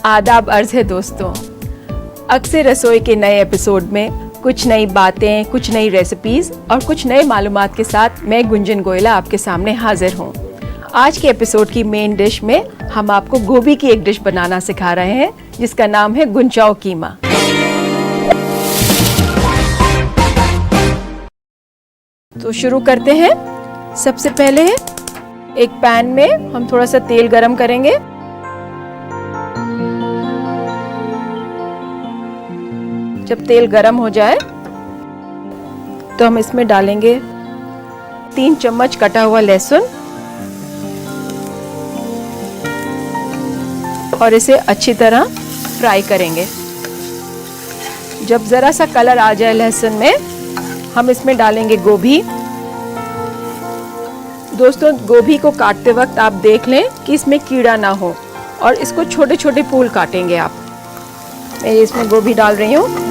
आदाब अर्ज है दोस्तों। अक्सर रसोई के नए एपिसोड में कुछ नई बातें, कुछ नई रेसिपीज और कुछ नए मालूमात के साथ मैं गुंजन गोयला आपके सामने हाजिर हूँ। आज के एपिसोड की मेन डिश में हम आपको गोभी की एक डिश बनाना सिखा रहे हैं जिसका नाम है गुंचाओ कीमा। तो शुरू करते हैं। सबसे पहले एक पैन में हम थोड़ा सा तेल गरम करेंगे। जब तेल गरम हो जाए तो हम इसमें डालेंगे 3 चम्मच कटा हुआ लहसुन और इसे अच्छी तरह फ्राई करेंगे। जब जरा सा कलर आ जाए लहसुन में, हम इसमें डालेंगे गोभी। दोस्तों, गोभी को काटते वक्त आप देख लें कि इसमें कीड़ा ना हो और इसको छोटे छोटे फूल काटेंगे आप। मैं इसमें गोभी डाल रही हूँ।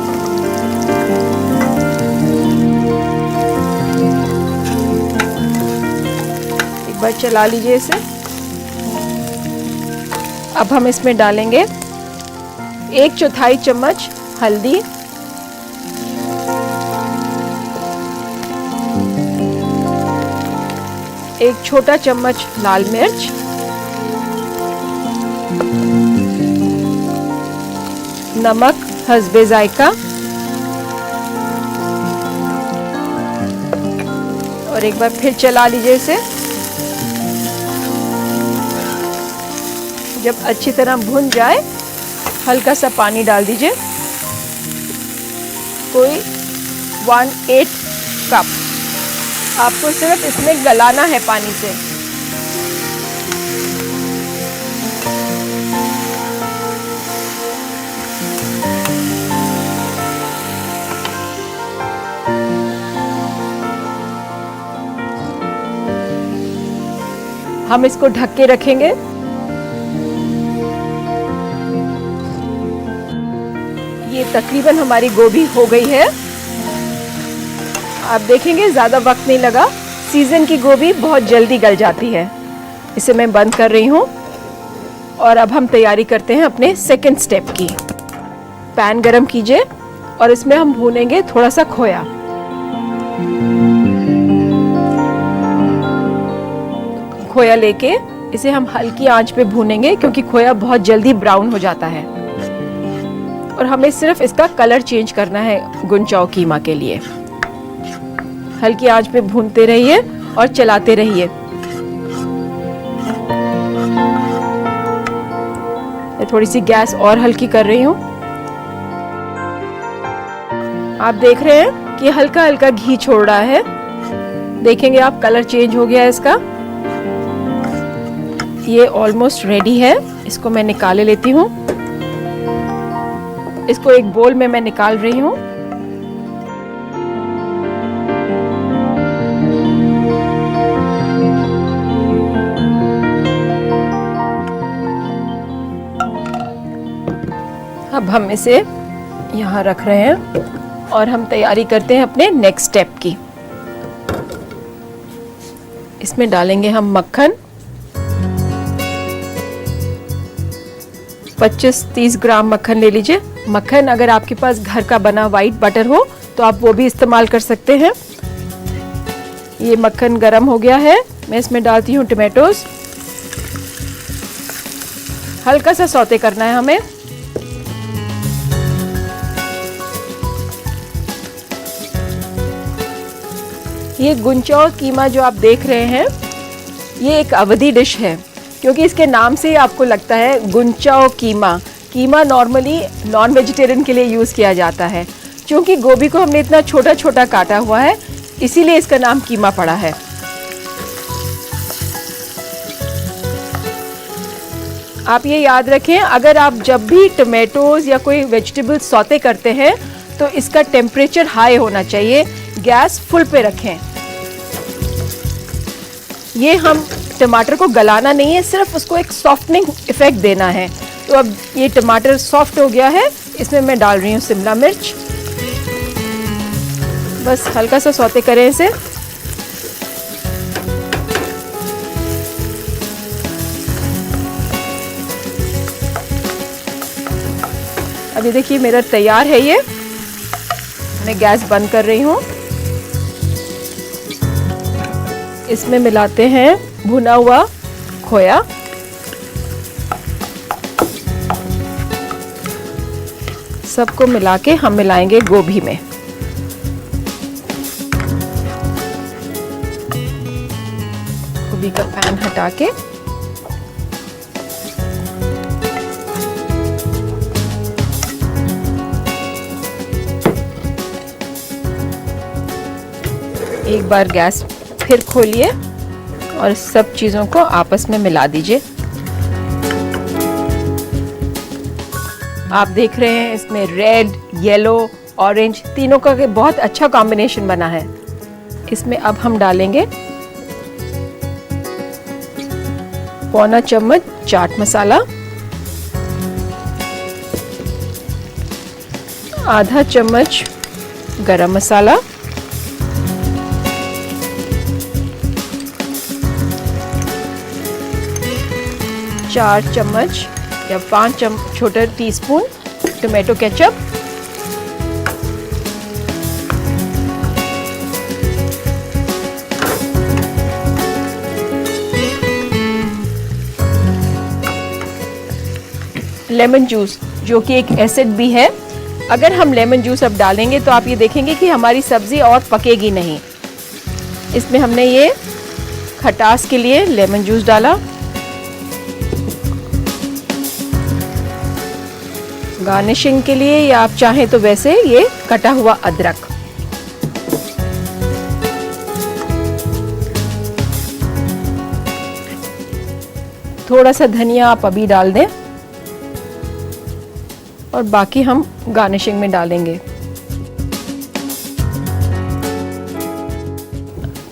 एक बार चला लीजिए इसे। अब हम इसमें डालेंगे 1/4 चम्मच हल्दी, एक छोटा चम्मच लाल मिर्च, नमक हस्बे जायका और एक बार फिर चला लीजिए इसे। जब अच्छी तरह भुन जाए, हल्का सा पानी डाल दीजिए, कोई 1/8 कप। आपको सिर्फ इसमें गलाना है पानी से। हम इसको ढक के रखेंगे। ये तकरीबन हमारी गोभी हो गई है। आप देखेंगे ज़्यादा वक्त नहीं लगा। सीजन की गोभी बहुत जल्दी गल जाती है। इसे मैं बंद कर रही हूँ और अब हम तैयारी करते हैं अपने सेकंड स्टेप की। पैन गरम कीजिए और इसमें हम भूनेंगे थोड़ा सा खोया। खोया लेके इसे हम हल्की आंच पे भूनेंगे क्योंकि खोया बहुत जल्दी ब्राउन हो जाता है और हमें सिर्फ इसका कलर चेंज करना है गुंचाओ कीमा के लिए। हल्की आंच पे भूनते रहिए और चलाते रहिए। मैं थोड़ी सी गैस और हल्की कर रही हूँ। आप देख रहे हैं कि हल्का हल्का घी छोड़ रहा है। देखेंगे आप, कलर चेंज हो गया है इसका। ये ऑलमोस्ट रेडी है। इसको मैं निकाले लेती हूँ। इसको एक बोल में मैं निकाल रही हूँ। अब हम इसे यहाँ रख रहे हैं और हम तैयारी करते हैं अपने नेक्स्ट स्टेप की। इसमें डालेंगे हम मक्खन। 25-30 ग्राम मक्खन ले लीजिए। मक्खन अगर आपके पास घर का बना वाइट बटर हो तो आप वो भी इस्तेमाल कर सकते हैं। ये मक्खन गरम हो गया है। मैं इसमें डालती हूँ टमाटोज। हल्का सा सौते करना है हमें। ये गुंचाओ कीमा जो आप देख रहे हैं, ये एक अवधी डिश है क्योंकि इसके नाम से ही आपको लगता है गुंचाओ कीमा। कीमा नॉर्मली नॉन वेजिटेरियन के लिए यूज़ किया जाता है। क्योंकि गोभी को हमने इतना छोटा छोटा काटा हुआ है, इसीलिए इसका नाम कीमा पड़ा है। आप ये याद रखें, अगर आप जब भी टमेटोज या कोई वेजिटेबल सौते करते हैं तो इसका टेम्परेचर हाई होना चाहिए। गैस फुल पे रखें। ये हम टमाटर को गलाना नहीं है, सिर्फ उसको एक सॉफ्टनिंग इफेक्ट देना है। तो अब ये टमाटर सॉफ्ट हो गया है। इसमें मैं डाल रही हूँ शिमला मिर्च। बस हल्का सा सौते करें इसे। अब ये देखिए मेरा तैयार है ये। मैं गैस बंद कर रही हूँ। इसमें मिलाते हैं भुना हुआ खोया। सबको मिला के हम मिलाएंगे गोभी में। गोभी का पैन हटा के एक बार गैस फिर खोलिए और सब चीज़ों को आपस में मिला दीजिए। आप देख रहे हैं इसमें रेड, येलो, ऑरेंज तीनों का बहुत अच्छा कॉम्बिनेशन बना है। इसमें अब हम डालेंगे पौना चम्मच चाट मसाला, आधा चम्मच गरम मसाला, चार चम्मच या 5 छोटे teaspoon tomato ketchup, lemon juice जो कि एक एसिड भी है। अगर हम लेमन जूस अब डालेंगे तो आप ये देखेंगे कि हमारी सब्जी और पकेगी नहीं। इसमें हमने ये खटास के लिए लेमन जूस डाला। गार्निशिंग के लिए या आप चाहें तो वैसे ये कटा हुआ अदरक, थोड़ा सा धनिया आप अभी डाल दें और बाकी हम गार्निशिंग में डालेंगे।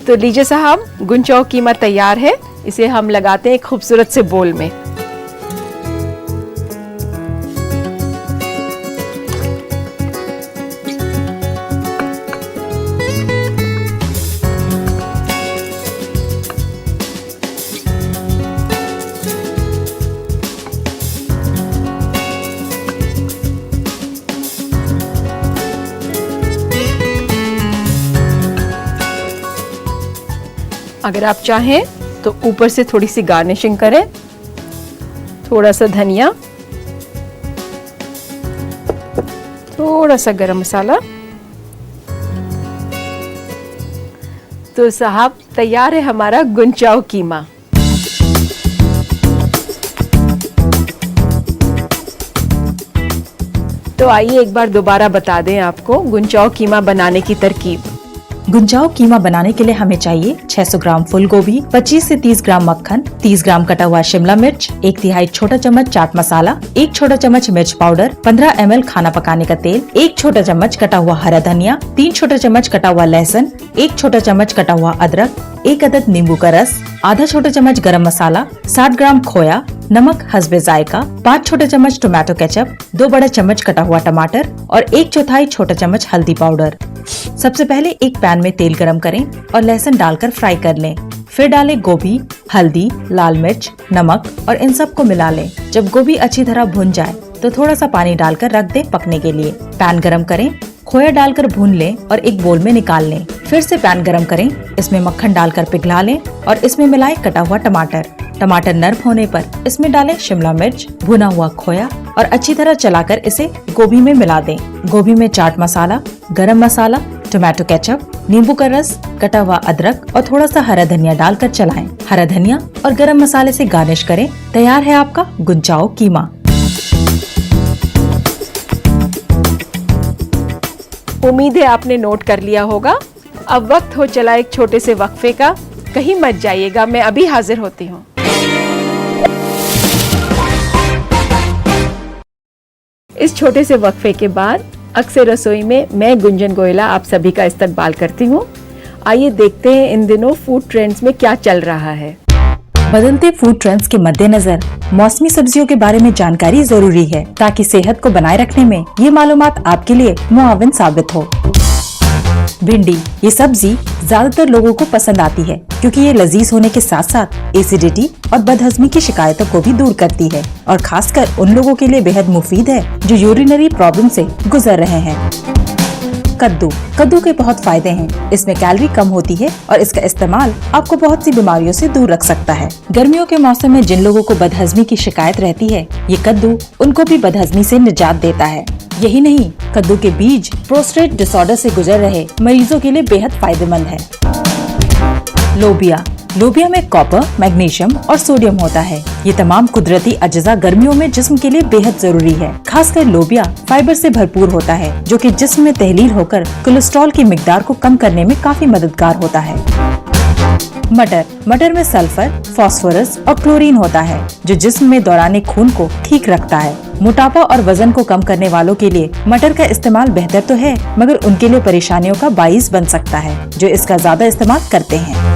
तो लीजिए साहब, गुंचाओ कीमा तैयार है। इसे हम लगाते हैं एक खूबसूरत से बोल में। अगर आप चाहें तो ऊपर से थोड़ी सी गार्निशिंग करें, थोड़ा सा धनिया, थोड़ा सा गरम मसाला। तो साहब तैयार है हमारा गुंचाओ कीमा। तो आइए एक बार दोबारा बता दें आपको गुंचाओ कीमा बनाने की तरकीब। गुंचाओ कीमा बनाने के लिए हमें चाहिए 600 ग्राम फूल गोभी, 25 से 30 ग्राम मक्खन, 30 ग्राम कटा हुआ शिमला मिर्च, 1/3 छोटा चम्मच चाट मसाला, 1 छोटा चम्मच मिर्च पाउडर, 15 ml खाना पकाने का तेल, 1 छोटा चम्मच कटा हुआ हरा धनिया, 3 छोटा चम्मच कटा हुआ लहसुन, 1 छोटा चम्मच कटा हुआ अदरक, 1 अदद नींबू का रस, आधा छोटा चम्मच गरम मसाला, 60 ग्राम खोया, नमक हस्बे जायका, 5 छोटे चम्मच टोमेटो केचप, 2 बड़ा चम्मच कटा हुआ टमाटर और 1/4 छोटा चम्मच हल्दी पाउडर। सबसे पहले एक पैन में तेल गरम करें और लहसुन डालकर फ्राई कर लें। फिर डालें गोभी, हल्दी, लाल मिर्च, नमक और इन सब को मिला लें। जब गोभी अच्छी तरह भुन जाए तो थोड़ा सा पानी डालकर रख दें पकने के लिए। पैन गरम करें, खोया डालकर भून लें और एक बोल में निकाल लें। फिर से पैन गरम करें, इसमें मक्खन डालकर पिघला लें और इसमें मिलाएं कटा हुआ टमाटर। टमाटर नरम होने पर इसमें डालें शिमला मिर्च, भुना हुआ खोया और अच्छी तरह चलाकर इसे गोभी में मिला दें। गोभी में चाट मसाला, गरम मसाला, टोमेटो केचप, नींबू का रस, कटा हुआ अदरक और थोड़ा सा हरा धनिया डालकर चलाएं। हरा धनिया और गरम मसाले से गार्निश करें। तैयार है आपका गुंचाओ कीमा। उम्मीद है आपने नोट कर लिया होगा। अब वक्त हो चला एक छोटे से वक्फे का। कहीं मत जाइएगा, मैं अभी हाजिर होती हूँ। इस छोटे से वक्फे के बाद अक्सर रसोई में मैं गुंजन गोयला आप सभी का इस्तकबाल करती हूँ। आइए देखते हैं इन दिनों फूड ट्रेंड्स में क्या चल रहा है। बदलते फूड ट्रेंड्स के मद्देनजर मौसमी सब्जियों के बारे में जानकारी जरूरी है ताकि सेहत को बनाए रखने में ये मालूमात आपके लिए मुआविन साबित हो। भिंडी, ये सब्जी ज्यादातर लोगों को पसंद आती है क्योंकि ये लजीज होने के साथ साथ एसिडिटी और बदहजमी की शिकायतों को भी दूर करती है और खासकर उन लोगों के लिए बेहद मुफीद है जो यूरिनरी प्रॉब्लम से गुजर रहे हैं। कद्दू के बहुत फायदे हैं। इसमें कैलोरी कम होती है और इसका इस्तेमाल आपको बहुत सी बीमारियों से दूर रख सकता है। गर्मियों के मौसम में जिन लोगों को बदहजमी की शिकायत रहती है, ये कद्दू उनको भी बदहजमी से निजात देता है। यही नहीं, कद्दू के बीज प्रोस्टेट डिसऑर्डर से गुजर रहे मरीजों के लिए बेहद फायदेमंद है। लोबिया में कॉपर, मैग्नीशियम और सोडियम होता है। ये तमाम कुदरती अज्जा गर्मियों में जिस्म के लिए बेहद जरूरी है। खासकर लोबिया फाइबर से भरपूर होता है जो कि जिस्म में तहलील होकर कोलेस्ट्रॉल की मिकदार को कम करने में काफी मददगार होता है। मटर में सल्फर, फास्फोरस और क्लोरीन होता है जो जिस्म में दौरान खून को ठीक रखता है। मोटापा और वजन को कम करने वालों के लिए मटर का इस्तेमाल बेहतर तो है, मगर उनके लिए परेशानियों का बाइस बन सकता है जो इसका ज्यादा इस्तेमाल करते हैं।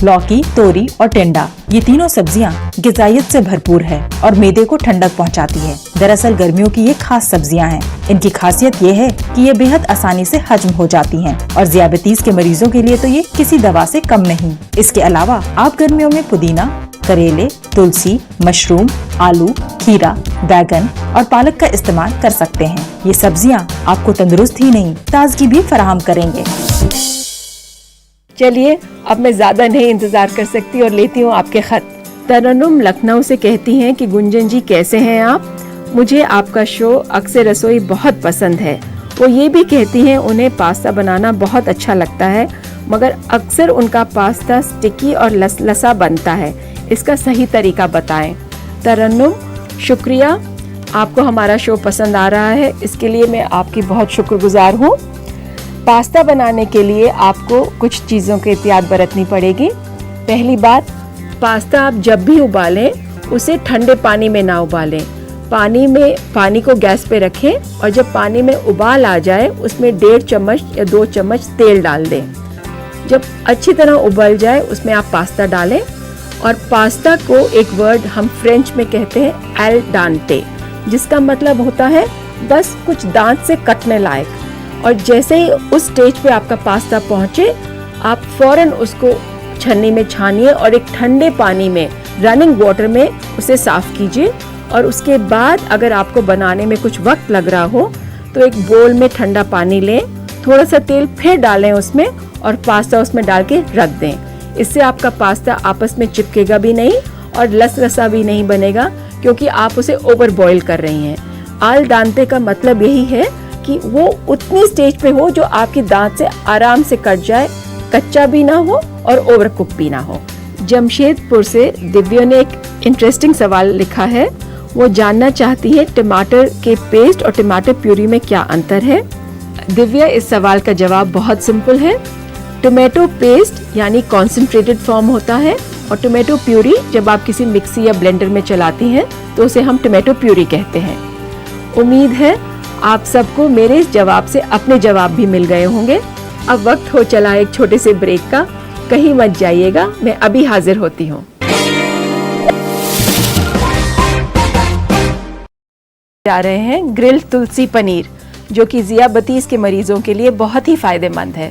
लौकी, तोरी और टिंडा, ये तीनों सब्जियां ग़िज़ाइयत से भरपूर है और मैदे को ठंडक पहुंचाती है। दरअसल गर्मियों की ये खास सब्जियां हैं। इनकी खासियत ये है कि ये बेहद आसानी से हजम हो जाती हैं और ज़ियाबतीस के मरीजों के लिए तो ये किसी दवा से कम नहीं। इसके अलावा आप गर्मियों में पुदीना, करेले, तुलसी, मशरूम, आलू, खीरा, बैगन और पालक का इस्तेमाल कर सकते हैं। ये सब्जियां आपको तंदुरुस्त ही नहीं, ताजगी भी फराहम करेंगे। चलिए, अब मैं ज़्यादा नहीं इंतज़ार कर सकती और लेती हूँ आपके खत। तरन्नुम लखनऊ से कहती हैं कि गुंजन जी कैसे हैं आप? मुझे आपका शो अक्सर रसोई बहुत पसंद है। वो ये भी कहती हैं उन्हें पास्ता बनाना बहुत अच्छा लगता है, मगर अक्सर उनका पास्ता स्टिकी और लसलसा बनता है। इसका सही तरीका बताएं। तरन्नुम, शुक्रिया, आपको हमारा शो पसंद आ रहा है, इसके लिए मैं आपकी बहुत शुक्रगुजार हूँ। पास्ता बनाने के लिए आपको कुछ चीज़ों की एहतियात बरतनी पड़ेगी। पहली बात, पास्ता आप जब भी उबालें उसे ठंडे पानी में ना उबालें। पानी को गैस पे रखें और जब पानी में उबाल आ जाए उसमें 1.5 चम्मच या 2 चम्मच तेल डाल दें। जब अच्छी तरह उबल जाए उसमें आप पास्ता डालें और पास्ता को एक वर्ड हम फ्रेंच में कहते हैं एल डांटे, जिसका मतलब होता है बस कुछ दांत से कटने लायक। और जैसे ही उस स्टेज पे आपका पास्ता पहुंचे, आप फौरन उसको छन्नी में छानिए और एक ठंडे पानी में, रनिंग वाटर में उसे साफ कीजिए। और उसके बाद अगर आपको बनाने में कुछ वक्त लग रहा हो तो एक बोल में ठंडा पानी लें, थोड़ा सा तेल फिर डालें उसमें और पास्ता उसमें डाल के रख दें। इससे आपका पास्ता आपस में चिपकेगा भी नहीं और लसलसा भी नहीं बनेगा, क्योंकि आप उसे ओवर बॉईल कर रही हैं। आल दांते का मतलब यही है कि वो उतनी स्टेज पे हो जो आपके दांत से आराम से कट जाए, कच्चा भी ना हो और ओवर कुक भी ना हो। जमशेदपुर से दिव्या ने एक इंटरेस्टिंग सवाल लिखा है। वो जानना चाहती है टमाटर के पेस्ट और टमाटर प्यूरी में क्या अंतर है। दिव्या, इस सवाल का जवाब बहुत सिंपल है। टोमेटो पेस्ट यानी कॉन्सेंट्रेटेड फॉर्म होता है और टोमेटो प्यूरी जब आप किसी मिक्सी या ब्लेंडर में चलाती हैं तो उसे हम टोमेटो प्यूरी कहते हैं। उम्मीद है आप सबको मेरे इस जवाब से अपने जवाब भी मिल गए होंगे। अब वक्त हो चला एक छोटे से ब्रेक का, कहीं मत जाइएगा, मैं अभी हाजिर होती हूँ। जा रहे हैं ग्रिल तुलसी पनीर, जो कि ज़ियाबतीस के मरीजों के लिए बहुत ही फायदेमंद है।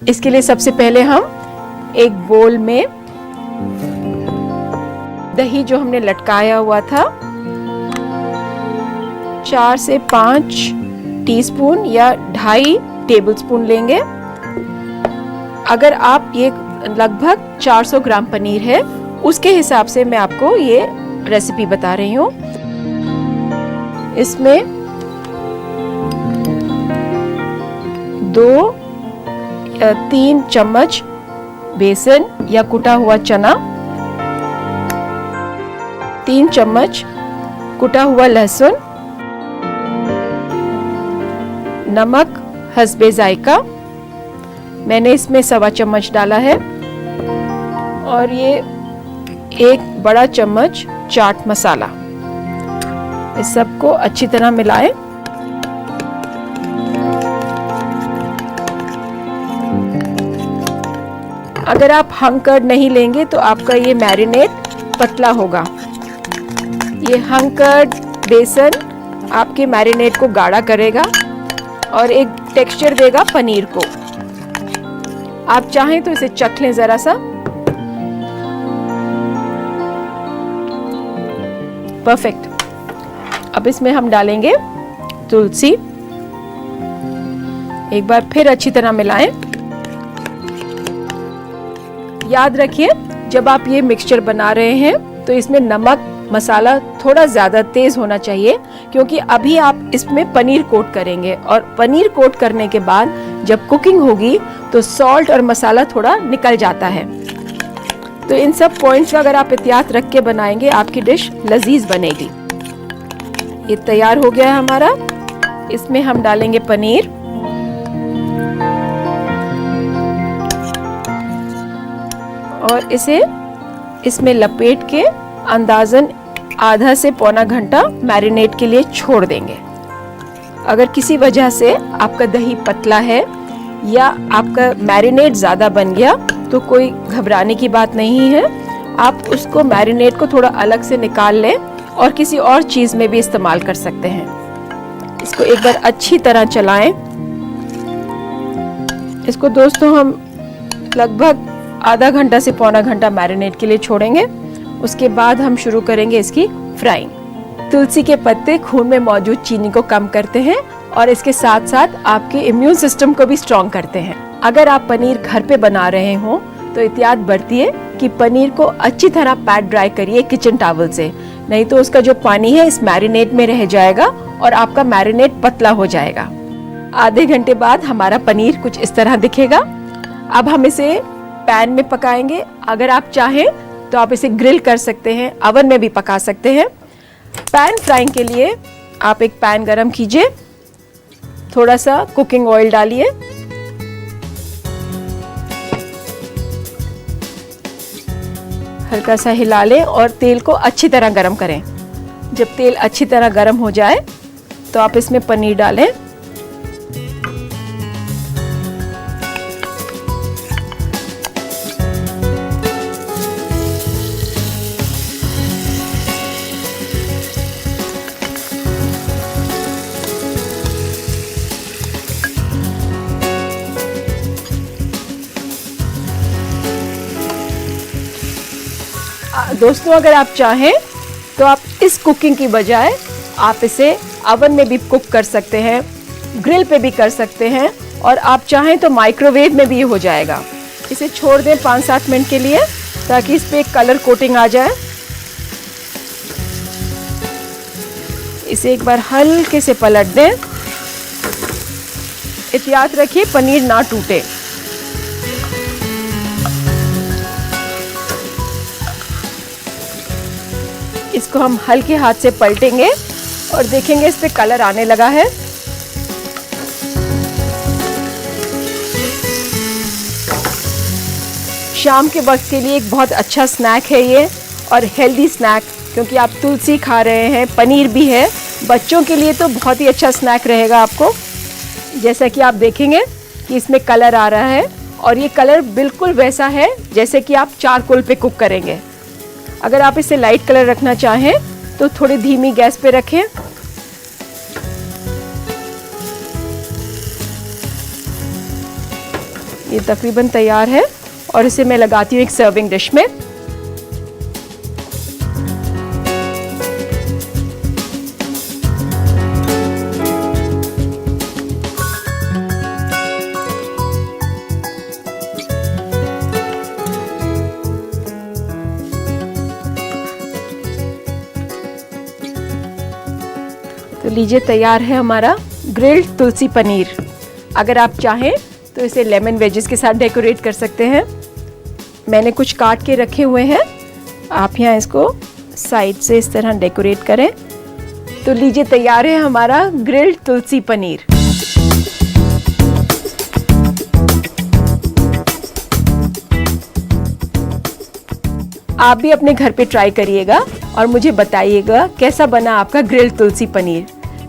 इसके लिए सबसे पहले हम एक बोल में दही जो हमने लटकाया हुआ था 4 से 5 टीस्पून या 2.5 टेबलस्पून लेंगे। अगर आप ये लगभग 400 ग्राम पनीर है, उसके हिसाब से मैं आपको ये रेसिपी बता रही हूँ। इसमें 2 या 3 चम्मच बेसन या कुटा हुआ चना, 3 चम्मच कुटा हुआ लहसुन, नमक हस्बे जायका, मैंने इसमें 1.25 चम्मच डाला है, और ये 1 बड़ा चम्मच चाट मसाला। इस सबको अच्छी तरह मिलाएं। अगर आप हंग कर्ड नहीं लेंगे तो आपका ये मैरिनेट पतला होगा। ये हंग कर्ड, बेसन आपके मैरिनेट को गाढ़ा करेगा और एक टेक्सचर देगा पनीर को। आप चाहें तो इसे चख लें ज़रा सा। परफेक्ट। अब इसमें हम डालेंगे तुलसी। एक बार फिर अच्छी तरह मिलाएं। याद रखिए, जब आप ये मिक्सचर बना रहे हैं तो इसमें नमक मसाला थोड़ा ज़्यादा तेज़ होना चाहिए, क्योंकि अभी आप इसमें पनीर कोट करेंगे और पनीर कोट करने के बाद जब कुकिंग होगी तो सॉल्ट और मसाला थोड़ा निकल जाता है। तो इन सब पॉइंट्स का अगर आप एहतियात रख के बनाएंगे, आपकी डिश लजीज बनेगी। ये तैयार हो गया है हमारा। इसमें हम डालेंगे पनीर और इसे इसमें लपेट के अंदाजन आधा से पौना घंटा मैरिनेट के लिए छोड़ देंगे। अगर किसी वजह से आपका दही पतला है या आपका मैरिनेट ज़्यादा बन गया तो कोई घबराने की बात नहीं है। आप उसको मैरिनेट को थोड़ा अलग से निकाल लें और किसी और चीज़ में भी इस्तेमाल कर सकते हैं। इसको एक बार अच्छी तरह चलाएं। इसको दोस्तों हम लगभग आधा घंटा से पौना घंटा मैरिनेट के लिए छोड़ेंगे। उसके बाद हम शुरू करेंगे इसकी फ्राइंग। तुलसी के पत्ते खून में मौजूद चीनी को कम करते हैं और इसके साथ साथ आपके इम्यून सिस्टम को भी स्ट्रॉन्ग करते हैं। अगर आप पनीर घर पे बना रहे हो तो एहतियात बरतिए कि पनीर को अच्छी तरह पैट ड्राई करिए किचन टॉवल से, नहीं तो उसका जो पानी है इस मैरिनेट में रह जाएगा और आपका मैरिनेट पतला हो जाएगा। आधे घंटे बाद हमारा पनीर कुछ इस तरह दिखेगा। अब हम इसे पैन में पकाएंगे। अगर आप चाहें तो आप इसे ग्रिल कर सकते हैं, ओवन में भी पका सकते हैं। पैन फ्राइंग के लिए आप एक पैन गरम कीजिए, थोड़ा सा कुकिंग ऑयल डालिए, हल्का सा हिला लें और तेल को अच्छी तरह गरम करें। जब तेल अच्छी तरह गरम हो जाए तो आप इसमें पनीर डालें। दोस्तों, अगर आप चाहें तो आप इस कुकिंग की बजाय आप इसे ओवन में भी कुक कर सकते हैं, ग्रिल पे भी कर सकते हैं और आप चाहें तो माइक्रोवेव में भी हो जाएगा। इसे छोड़ दें 5-7 मिनट के लिए ताकि इस पे एक कलर कोटिंग आ जाए। इसे एक बार हल्के से पलट दें। एहतियात रखिए पनीर ना टूटे। इसको हम हल्के हाथ से पलटेंगे और देखेंगे इस पे कलर आने लगा है। शाम के वक्त के लिए एक बहुत अच्छा स्नैक है ये, और हेल्दी स्नैक, क्योंकि आप तुलसी खा रहे हैं, पनीर भी है। बच्चों के लिए तो बहुत ही अच्छा स्नैक रहेगा आपको। जैसा कि आप देखेंगे कि इसमें कलर आ रहा है और ये कलर बिल्कुल वैसा है जैसे कि आप चारकोल पे कुक करेंगे। अगर आप इसे लाइट कलर रखना चाहें तो थोड़ी धीमी गैस पे रखें। ये तकरीबन तैयार है और इसे मैं लगाती हूँ एक सर्विंग डिश में। तो लीजिए, तैयार है हमारा ग्रिल्ड तुलसी पनीर। अगर आप चाहें तो इसे लेमन वेजेस के साथ डेकोरेट कर सकते हैं। मैंने कुछ काट के रखे हुए हैं, आप यहाँ इसको साइड से इस तरह डेकोरेट करें। तो लीजिए, तैयार है हमारा ग्रिल्ड तुलसी पनीर। आप भी अपने घर पे ट्राई करिएगा और मुझे बताइएगा कैसा बना आपका ग्रिल्ड तुलसी पनीर।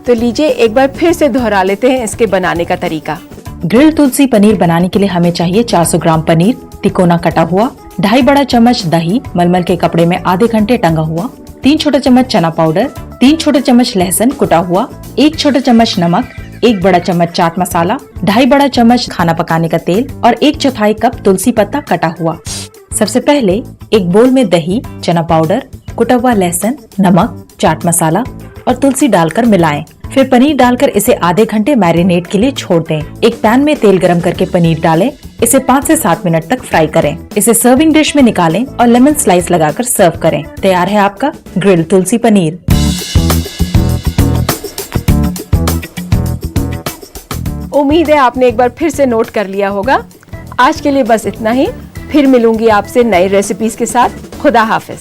तो लीजिए, एक बार फिर से दोहरा लेते हैं इसके बनाने का तरीका। ग्रिल्ड तुलसी पनीर बनाने के लिए हमें चाहिए 400 ग्राम पनीर तिकोना कटा हुआ, 2.5 बड़ा चम्मच दही मलमल के कपड़े में आधे घंटे टंगा हुआ, 3 छोटा चम्मच चना पाउडर, 3 छोटे चम्मच लहसुन कुटा हुआ, 1 छोटा चम्मच नमक, 1 बड़ा चम्मच चाट मसाला, 2.5 बड़ा चम्मच खाना पकाने का तेल और 1/4 कप तुलसी पत्ता कटा हुआ। सबसे पहले एक बोल में दही, चना पाउडर, कुटा हुआ लहसुन, नमक, चाट मसाला और तुलसी डालकर मिलाएं। फिर पनीर डालकर इसे आधे घंटे मैरिनेट के लिए छोड़ दें। एक पैन में तेल गरम करके पनीर डालें, इसे 5 से 7 मिनट तक फ्राई करें। इसे सर्विंग डिश में निकालें और लेमन स्लाइस लगाकर सर्व करें। तैयार है आपका ग्रिल्ड तुलसी पनीर। उम्मीद है आपने एक बार फिर से नोट कर लिया होगा। आज के लिए बस इतना ही। फिर मिलूंगी आपसे नई रेसिपीज के साथ। खुदा हाफिज।